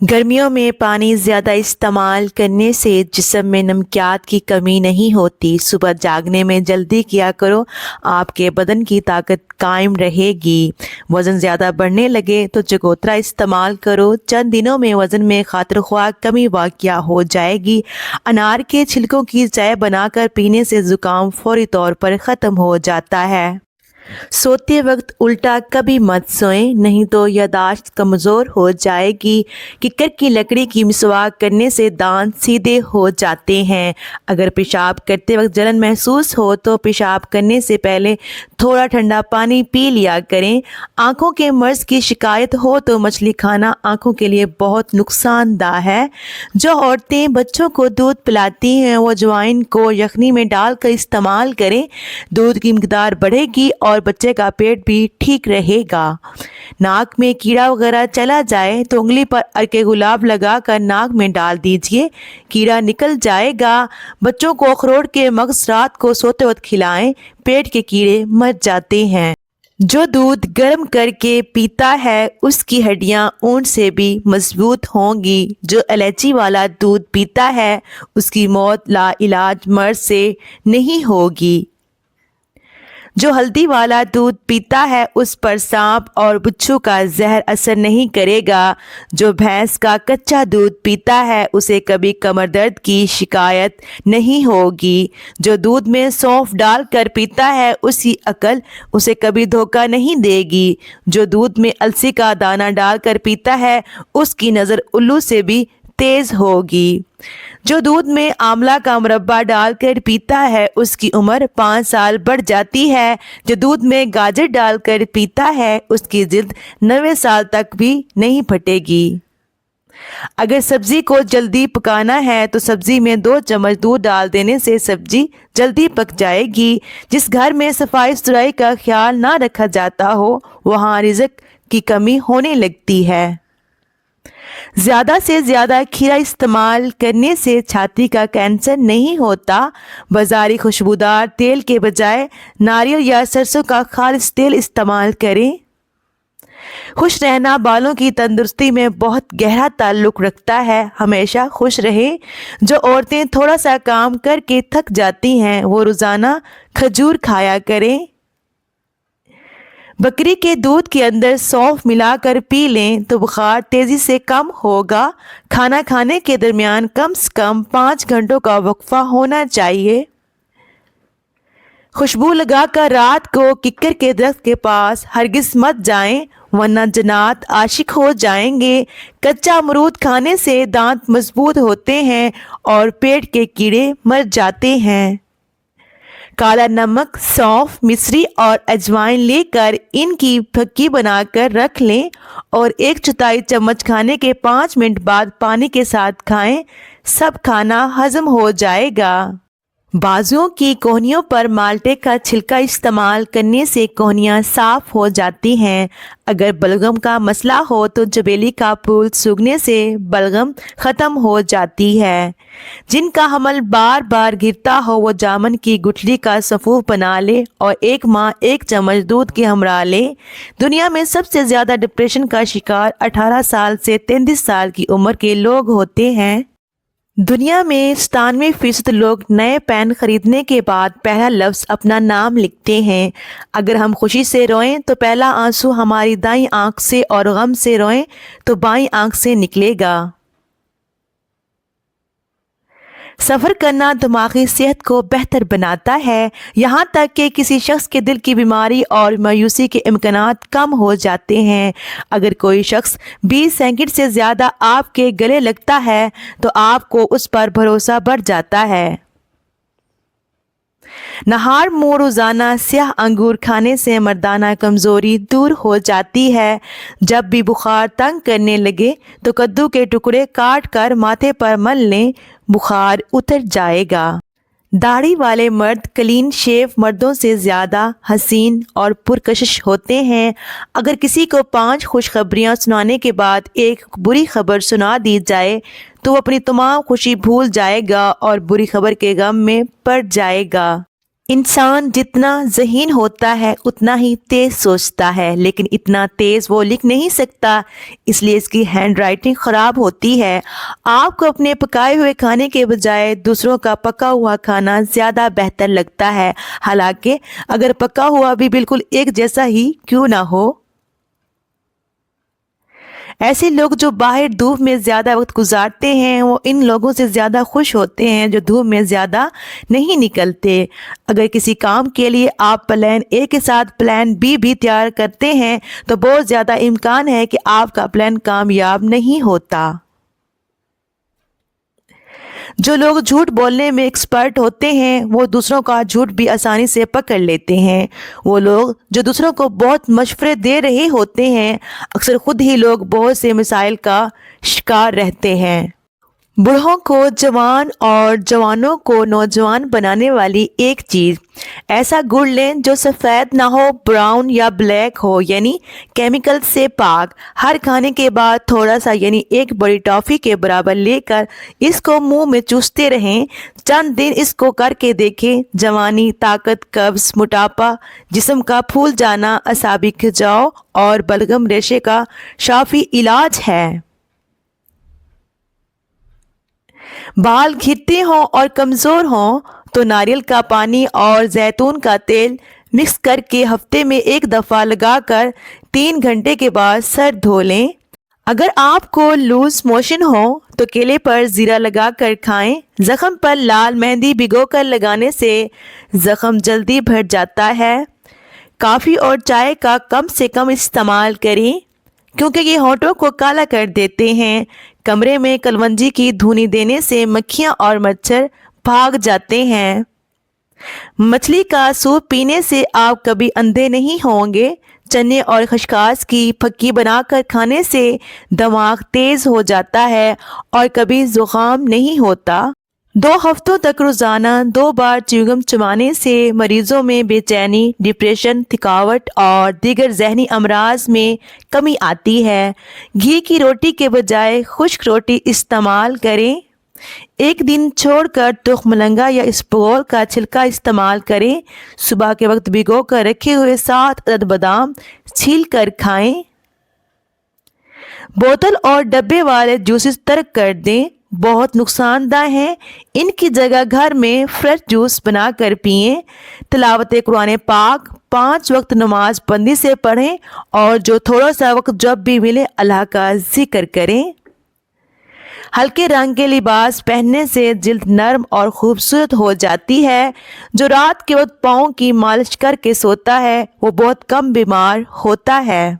گرمیوں میں پانی زیادہ استعمال کرنے سے جسم میں نمکیات کی کمی نہیں ہوتی۔ صبح جاگنے میں جلدی کیا کرو، آپ کے بدن کی طاقت قائم رہے گی۔ وزن زیادہ بڑھنے لگے تو چکوترا استعمال کرو، چند دنوں میں وزن میں خاطر خواہ کمی واقع ہو جائے گی۔ انار کے چھلکوں کی چائے بنا کر پینے سے زکام فوری طور پر ختم ہو جاتا ہے۔ سوتے وقت الٹا کبھی مت سوئیں، نہیں تو یادداشت کمزور ہو جائے گی۔ ککر کی لکڑی کی مسواک کرنے سے دانت سیدھے ہو جاتے ہیں۔ اگر پیشاب کرتے وقت جلن محسوس ہو تو پیشاب کرنے سے پہلے تھوڑا ٹھنڈا پانی پی لیا کریں۔ آنکھوں کے مرض کی شکایت ہو تو مچھلی کھانا آنکھوں کے لیے بہت نقصان دہ ہے۔ جو عورتیں بچوں کو دودھ پلاتی ہیں وہ اجوائن کو یخنی میں ڈال کر استعمال کریں، دودھ کی مقدار بڑھے گی اور بچے کا پیٹ بھی ٹھیک رہے گا۔ ناک میں کیڑا وغیرہ چلا جائے تو انگلی پر عرق گلاب لگا کر ناک میں ڈال دیجئے، کیڑا نکل جائے گا۔ بچوں کو اخروٹ کے مغز رات کو سوتے وقت کھلائیں، پیٹ کے کیڑے مر جاتے ہیں۔ جو دودھ گرم کر کے پیتا ہے اس کی ہڈیاں اون سے بھی مضبوط ہوں گی۔ جو الرجی والا دودھ پیتا ہے اس کی موت لا علاج مرض سے نہیں ہوگی۔ جو ہلدی والا دودھ پیتا ہے اس پر سانپ اور بچھو کا زہر اثر نہیں کرے گا۔ جو بھینس کا کچا دودھ پیتا ہے اسے کبھی کمر درد کی شکایت نہیں ہوگی۔ جو دودھ میں سونف ڈال کر پیتا ہے اس کی عقل اسے کبھی دھوکہ نہیں دے گی۔ جو دودھ میں السی کا دانہ ڈال کر پیتا ہے اس کی نظر الو سے بھی تیز ہوگی۔ جو دودھ میں آملہ کا مربع ڈال کر پیتا ہے اس کی عمر 5 سال بڑھ جاتی ہے۔ جو دودھ میں گاجر ڈال کر پیتا ہے اس کی جلد 90 سال تک بھی نہیں پھٹے گی۔ اگر سبزی کو جلدی پکانا ہے تو سبزی میں 2 چمچ دودھ ڈال دینے سے سبزی جلدی پک جائے گی۔ جس گھر میں صفائی ستھرائی کا خیال نہ رکھا جاتا ہو وہاں رزق کی کمی ہونے لگتی ہے۔ زیادہ سے زیادہ کھیرا استعمال کرنے سے چھاتی کا کینسر نہیں ہوتا۔ بازاری خوشبودار تیل کے بجائے ناریل یا سرسوں کا خالص تیل استعمال کریں۔ خوش رہنا بالوں کی تندرستی میں بہت گہرا تعلق رکھتا ہے۔ ہمیشہ خوش رہیں۔ جو عورتیں تھوڑا سا کام کر کے تھک جاتی ہیں وہ روزانہ کھجور کھایا کریں۔ بکری کے دودھ کے اندر سونف ملا کر پی لیں تو بخار تیزی سے کم ہوگا۔ کھانا کھانے کے درمیان کم سے کم 5 گھنٹوں کا وقفہ ہونا چاہیے۔ خوشبو لگا کر رات کو ککر کے درخت کے پاس ہرگز مت جائیں ورنہ جنات عاشق ہو جائیں گے۔ کچا امرود کھانے سے دانت مضبوط ہوتے ہیں اور پیٹ کے کیڑے مر جاتے ہیں۔ کالا نمک، سونف، مصری اور اجوائن لے کر ان کی پھکی بنا کر رکھ لیں اور 1/4 چمچ کھانے کے 5 منٹ بعد پانی کے ساتھ کھائیں، سب کھانا ہضم ہو جائے گا۔ بازوؤں کی کونیوں پر مالٹے کا چھلکا استعمال کرنے سے کونیاں صاف ہو جاتی ہیں۔ اگر بلغم کا مسئلہ ہو تو چمیلی کا پھول سونگھنے سے بلغم ختم ہو جاتی ہے۔ جن کا حمل بار بار گرتا ہو وہ جامن کی گٹھلی کا سفوف بنا لے اور 1 ماہ 1 چمچ دودھ کے ہمراہ لے۔ دنیا میں سب سے زیادہ ڈپریشن کا شکار 18 سال سے 33 سال کی عمر کے لوگ ہوتے ہیں۔ دنیا میں 97% لوگ نئے پین خریدنے کے بعد پہلا لفظ اپنا نام لکھتے ہیں۔ اگر ہم خوشی سے روئیں تو پہلا آنسو ہماری دائیں آنکھ سے اور غم سے روئیں تو بائیں آنکھ سے نکلے گا۔ سفر کرنا دماغی صحت کو بہتر بناتا ہے، یہاں تک کہ کسی شخص کے دل کی بیماری اور مایوسی کے امکانات کم ہو جاتے ہیں۔ اگر کوئی شخص 20 سیکنڈ سے زیادہ آپ کے گلے لگتا ہے تو آپ کو اس پر بھروسہ بڑھ جاتا ہے۔ نہار منہ روزانہ سیاہ انگور کھانے سے مردانہ کمزوری دور ہو جاتی ہے۔ جب بھی بخار تنگ کرنے لگے تو کدو کے ٹکڑے کاٹ کر ماتھے پر مل لیں، بخار اتر جائے گا۔ داڑھی والے مرد کلین شیو مردوں سے زیادہ حسین اور پرکشش ہوتے ہیں۔ اگر کسی کو 5 خوشخبریاں سنانے کے بعد ایک بری خبر سنا دی جائے تو وہ اپنی تمام خوشی بھول جائے گا اور بری خبر کے غم میں پڑ جائے گا۔ انسان جتنا ذہین ہوتا ہے اتنا ہی تیز سوچتا ہے، لیکن اتنا تیز وہ لکھ نہیں سکتا، اس لیے اس کی ہینڈ رائٹنگ خراب ہوتی ہے۔ آپ کو اپنے پکائے ہوئے کھانے کے بجائے دوسروں کا پکا ہوا کھانا زیادہ بہتر لگتا ہے، حالانکہ اگر پکا ہوا بھی بالکل ایک جیسا ہی کیوں نہ ہو۔ ایسے لوگ جو باہر دھوپ میں زیادہ وقت گزارتے ہیں وہ ان لوگوں سے زیادہ خوش ہوتے ہیں جو دھوپ میں زیادہ نہیں نکلتے۔ اگر کسی کام کے لیے آپ پلان اے کے ساتھ پلان بی بھی تیار کرتے ہیں تو بہت زیادہ امکان ہے کہ آپ کا پلان کامیاب نہیں ہوتا۔ جو لوگ جھوٹ بولنے میں ایکسپرٹ ہوتے ہیں وہ دوسروں کا جھوٹ بھی آسانی سے پکڑ لیتے ہیں۔ وہ لوگ جو دوسروں کو بہت مشورے دے رہے ہوتے ہیں اکثر خود ہی لوگ بہت سے مسائل کا شکار رہتے ہیں۔ بوڑھوں کو جوان اور جوانوں کو نوجوان بنانے والی ایک چیز، ایسا گڑ لیں جو سفید نہ ہو، براؤن یا بلیک ہو، یعنی کیمیکل سے پاک۔ ہر کھانے کے بعد تھوڑا سا یعنی ایک بڑی ٹافی کے برابر لے کر اس کو منہ میں چوستے رہیں۔ چند دن اس کو کر کے دیکھیں۔ جوانی، طاقت، قبض، موٹاپا، جسم کا پھول جانا، اعصابی کھچاؤ اور بلغم ریشے کا شافی علاج ہے۔ بال گھٹے ہوں اور کمزور ہوں تو ناریل کا پانی اور زیتون کا تیل مکس کر کے ہفتے میں ایک دفعہ لگا کر 3 گھنٹے کے بعد سر دھو لیں۔ اگر آپ کو لوز موشن ہو تو کیلے پر زیرہ لگا کر کھائیں۔ زخم پر لال مہندی بھگو کر لگانے سے زخم جلدی بھر جاتا ہے۔ کافی اور چائے کا کم سے کم استعمال کریں کیونکہ یہ ہونٹوں کو کالا کر دیتے ہیں۔ کمرے میں کلونجی کی دھونی دینے سے مکھیاں اور مچھر بھاگ جاتے ہیں۔ مچھلی کا سوپ پینے سے آپ کبھی اندھے نہیں ہوں گے۔ چنے اور خشخاش کی پھکی بنا کر کھانے سے دماغ تیز ہو جاتا ہے اور کبھی زکام نہیں ہوتا۔ 2 ہفتوں تک روزانہ 2 بار چیوگم چبانے سے مریضوں میں بے چینی، ڈپریشن، تھکاوٹ اور دیگر ذہنی امراض میں کمی آتی ہے۔ گھی کی روٹی کے بجائے خشک روٹی استعمال کریں۔ ایک دن چھوڑ کر تخم مرنگا یا اسبگول کا چھلکا استعمال کریں۔ صبح کے وقت بھگو کر رکھے ہوئے 7 عدد بادام چھیل کر کھائیں۔ بوتل اور ڈبے والے جوسز ترک کر دیں، بہت نقصان دہ ہیں۔ ان کی جگہ گھر میں فریش جوس بنا کر پئیں۔ تلاوت قرآن پاک 5 وقت نماز بندی سے پڑھیں اور جو تھوڑا سا وقت جب بھی ملے اللہ کا ذکر کریں۔ ہلکے رنگ کے لباس پہننے سے جلد نرم اور خوبصورت ہو جاتی ہے۔ جو رات کے وقت پاؤں کی مالش کر کے سوتا ہے وہ بہت کم بیمار ہوتا ہے۔